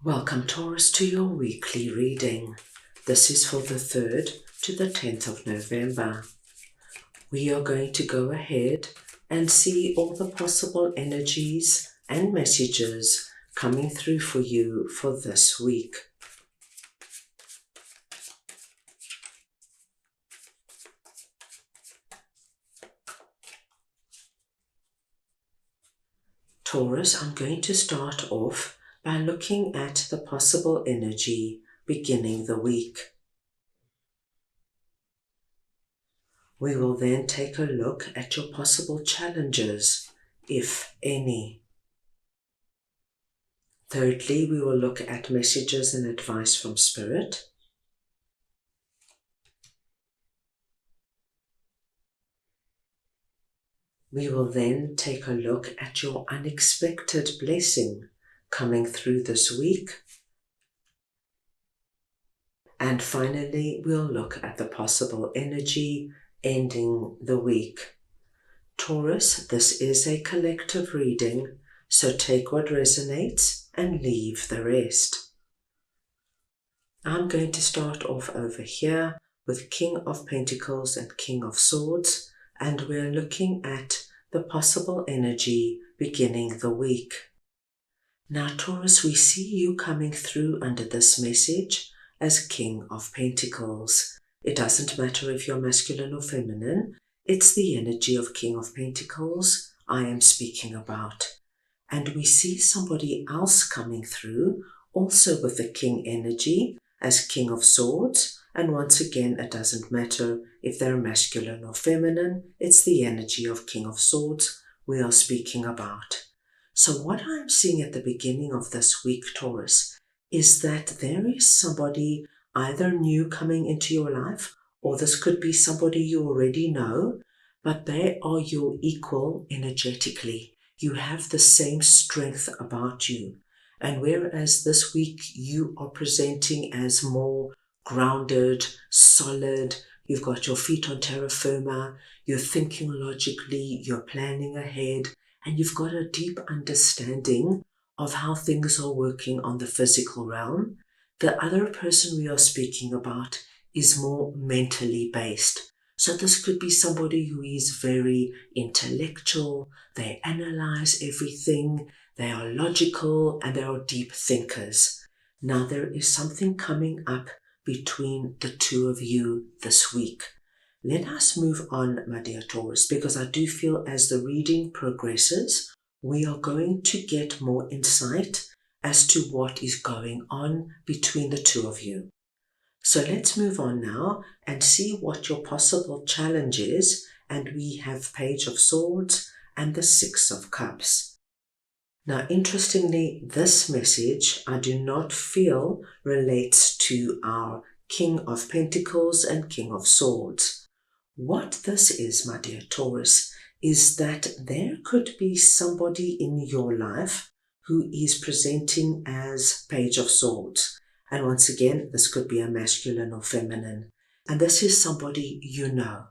Welcome, Taurus, to your weekly reading. This is for the 3rd to the 10th of November. We are going to go ahead and see all the possible energies and messages coming through for you for this week. Taurus, I'm going to start off by looking at the possible energy beginning the week. We will then take a look at your possible challenges, if any. Thirdly, we will look at messages and advice from Spirit. We will then take a look at your unexpected blessing coming through this week. And finally, we'll look at the possible energy ending the week. Taurus, this is a collective reading, so take what resonates and leave the rest. I'm going to start off over here with King of Pentacles and King of Swords, and we're looking at the possible energy beginning the week. Now, Taurus, we see you coming through under this message as King of Pentacles. It doesn't matter if you're masculine or feminine, it's the energy of King of Pentacles I am speaking about. And we see somebody else coming through, also with the King energy, as King of Swords. And once again, it doesn't matter if they're masculine or feminine, it's the energy of King of Swords we are speaking about. So what I'm seeing at the beginning of this week, Taurus, is that there is somebody either new coming into your life, or this could be somebody you already know, but they are your equal energetically. You have the same strength about you. And whereas this week you are presenting as more grounded, solid, you've got your feet on terra firma, you're thinking logically, you're planning ahead, and you've got a deep understanding of how things are working on the physical realm. The other person we are speaking about is more mentally based. So this could be somebody who is very intellectual, they analyze everything, they are logical, and they are deep thinkers. Now there is something coming up between the two of you this week. Let us move on, my dear Taurus, because I do feel as the reading progresses, we are going to get more insight as to what is going on between the two of you. So let's move on now and see what your possible challenge is. And we have Page of Swords and the Six of Cups. Now, interestingly, this message I do not feel relates to our King of Pentacles and King of Swords. What this is, my dear Taurus, is that there could be somebody in your life who is presenting as Page of Swords. And once again, this could be a masculine or feminine. And this is somebody you know.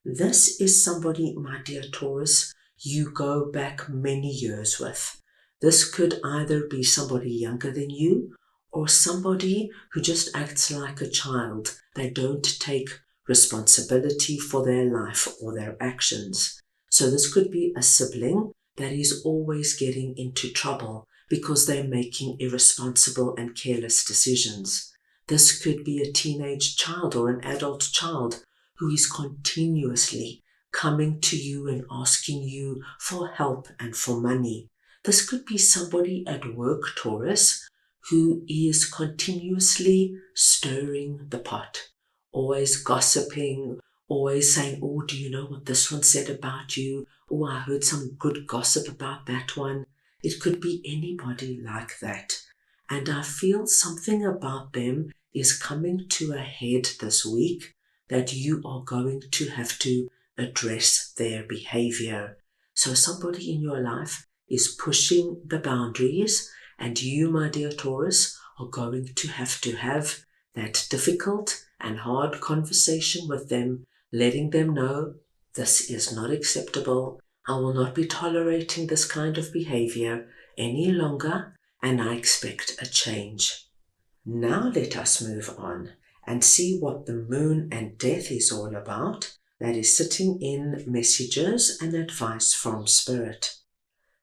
This is somebody, my dear Taurus, you go back many years with. This could either be somebody younger than you or somebody who just acts like a child. They don't take responsibility for their life or their actions. So this could be a sibling that is always getting into trouble because they're making irresponsible and careless decisions. This could be a teenage child or an adult child who is continuously coming to you and asking you for help and for money. This could be somebody at work, Taurus, who is continuously stirring the pot, always gossiping, always saying, oh, do you know what this one said about you? Oh, I heard some good gossip about that one. It could be anybody like that. And I feel something about them is coming to a head this week that you are going to have to address their behavior. So somebody in your life is pushing the boundaries, and you, my dear Taurus, are going to have that difficult and hard conversation with them, letting them know this is not acceptable. I will not be tolerating this kind of behavior any longer, and I expect a change. Now let us move on and see what the moon and death is all about. That is sitting in messages and advice from Spirit.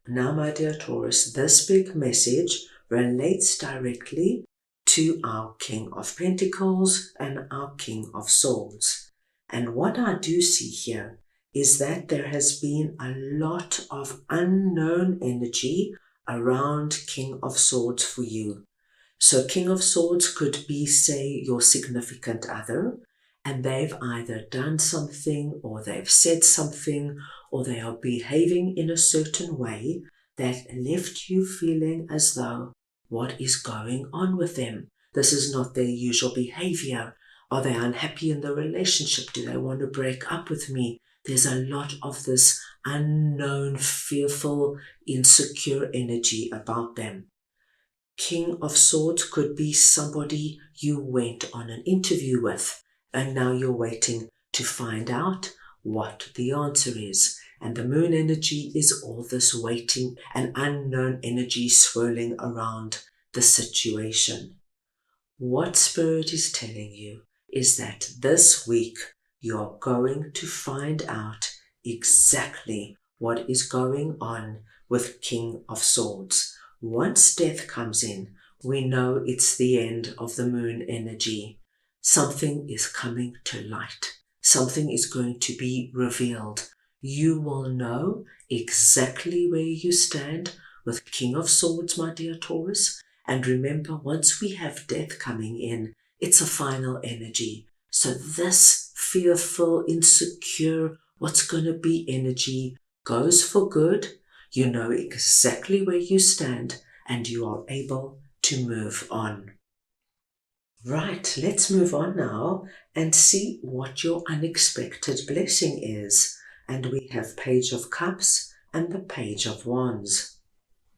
Now, my dear Taurus, this big message relates directly to our King of Pentacles and our King of Swords. And what I do see here is that there has been a lot of unknown energy around King of Swords for you. So King of Swords could be, say, your significant other, and they've either done something or they've said something or they are behaving in a certain way that left you feeling as though, what is going on with them? This is not their usual behavior. Are they unhappy in the relationship? Do they want to break up with me? There's a lot of this unknown, fearful, insecure energy about them. King of Swords could be somebody you went on an interview with, and now you're waiting to find out what the answer is. And the moon energy is all this waiting and unknown energy swirling around the situation. What Spirit is telling you is that this week you are going to find out exactly what is going on with King of Swords. Once death comes in, we know it's the end of the moon energy. Something is coming to light. Something is going to be revealed. You will know exactly where you stand with King of Swords, my dear Taurus. And remember, once we have death coming in, it's a final energy. So this fearful, insecure, what's going to be energy goes for good. You know exactly where you stand and you are able to move on. Right, let's move on now and see what your unexpected blessing is. And we have Page of Cups and the Page of Wands.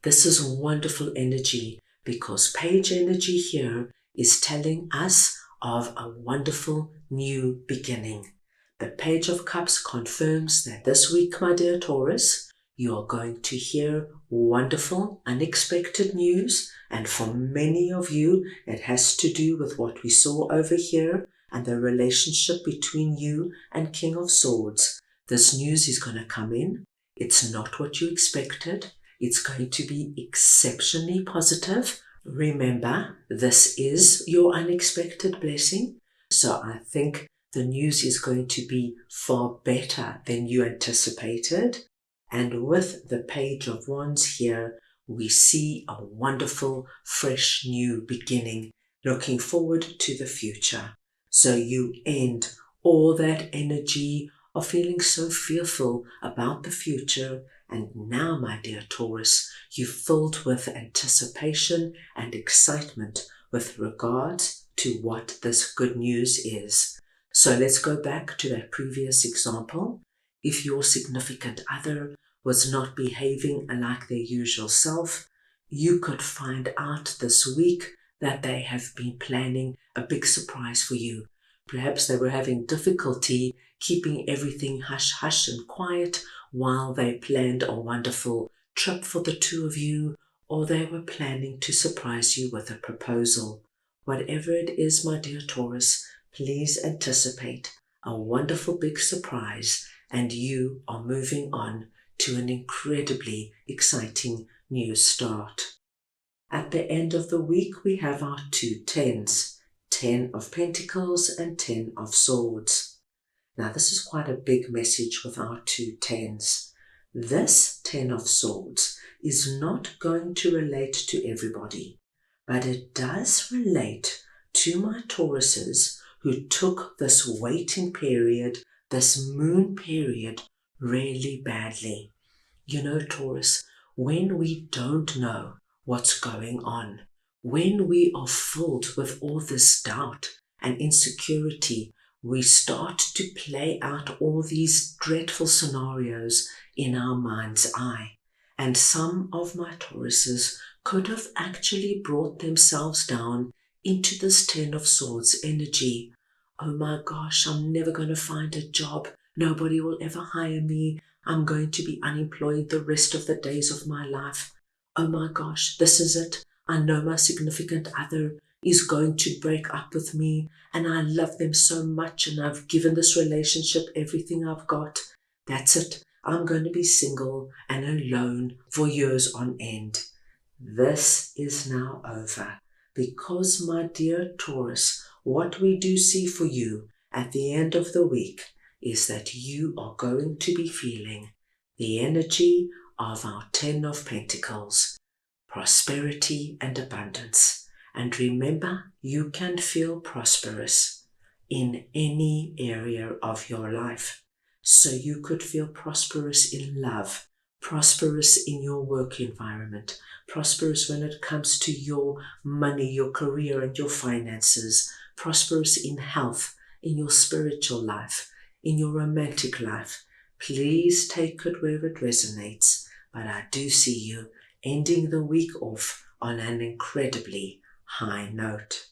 This is wonderful energy because Page energy here is telling us of a wonderful new beginning. The Page of Cups confirms that this week, my dear Taurus, you are going to hear wonderful, unexpected news. And for many of you, it has to do with what we saw over here and the relationship between you and King of Swords. This news is going to come in. It's not what you expected. It's going to be exceptionally positive. Remember, this is your unexpected blessing. So I think the news is going to be far better than you anticipated. And with the Page of Wands here, we see a wonderful, fresh, new beginning, looking forward to the future. So you end all that energy of feeling so fearful about the future. And now, my dear Taurus, you're filled with anticipation and excitement with regards to what this good news is. So let's go back to that previous example. If your significant other was not behaving like their usual self, you could find out this week that they have been planning a big surprise for you. Perhaps they were having difficulty keeping everything hush-hush and quiet while they planned a wonderful trip for the two of you, or they were planning to surprise you with a proposal. Whatever it is, my dear Taurus, please anticipate a wonderful big surprise, and you are moving on to an incredibly exciting new start. At the end of the week, we have our two tens, 10 of Pentacles and 10 of Swords. Now, this is quite a big message with our two tens. This 10 of Swords is not going to relate to everybody, but it does relate to my Tauruses who took this waiting period, this moon period, really badly. You know, Taurus, when we don't know what's going on, when we are filled with all this doubt and insecurity, we start to play out all these dreadful scenarios in our mind's eye. And some of my Tauruses could have actually brought themselves down into this 10 of Swords energy. Oh my gosh, I'm never going to find a job. Nobody will ever hire me. I'm going to be unemployed the rest of the days of my life. Oh my gosh, this is it. I know my significant other is going to break up with me, and I love them so much, and I've given this relationship everything I've got. That's it. I'm going to be single and alone for years on end. This is now over, because, my dear Taurus, what we do see for you at the end of the week is that you are going to be feeling the energy of our Ten of Pentacles, prosperity and abundance. And remember, you can feel prosperous in any area of your life. So you could feel prosperous in love, prosperous in your work environment, prosperous when it comes to your money, your career, and your finances, prosperous in health, in your spiritual life, in your romantic life. Please take it where it resonates, but I do see you ending the week off on an incredibly high note.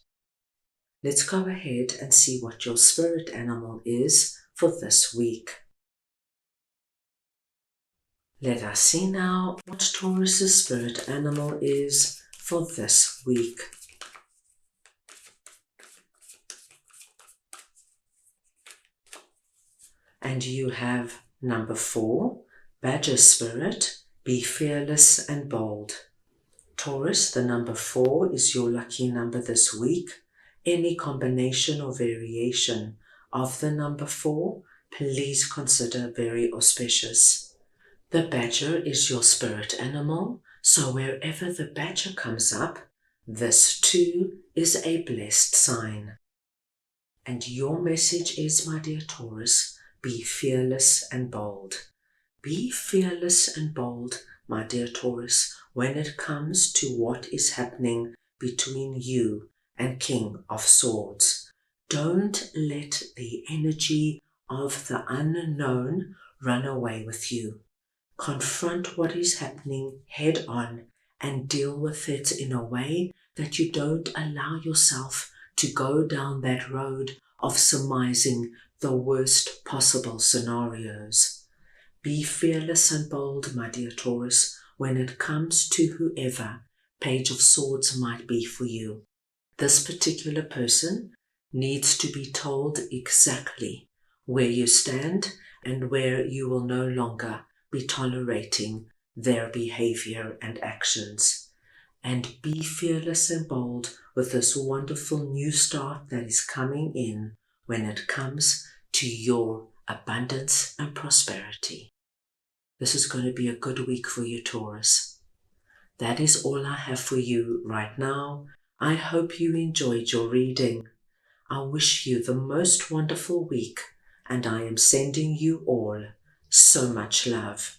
Let's go ahead and see what your spirit animal is for this week. Let us see now what Taurus's spirit animal is for this week. And you have number 4, Badger Spirit, be fearless and bold. Taurus, the number 4 is your lucky number this week. Any combination or variation of the number 4, please consider very auspicious. The badger is your spirit animal, so wherever the badger comes up, this too is a blessed sign. And your message is, my dear Taurus, be fearless and bold. Be fearless and bold, my dear Taurus, when it comes to what is happening between you and King of Swords. Don't let the energy of the unknown run away with you. Confront what is happening head on and deal with it in a way that you don't allow yourself to go down that road of surmising the worst possible scenarios. Be fearless and bold, my dear Taurus, when it comes to whoever Page of Swords might be for you. This particular person needs to be told exactly where you stand and where you will no longer be tolerating their behavior and actions. And be fearless and bold with this wonderful new start that is coming in when it comes to your abundance and prosperity. This is going to be a good week for you, Taurus. That is all I have for you right now. I hope you enjoyed your reading. I wish you the most wonderful week, and I am sending you all so much love.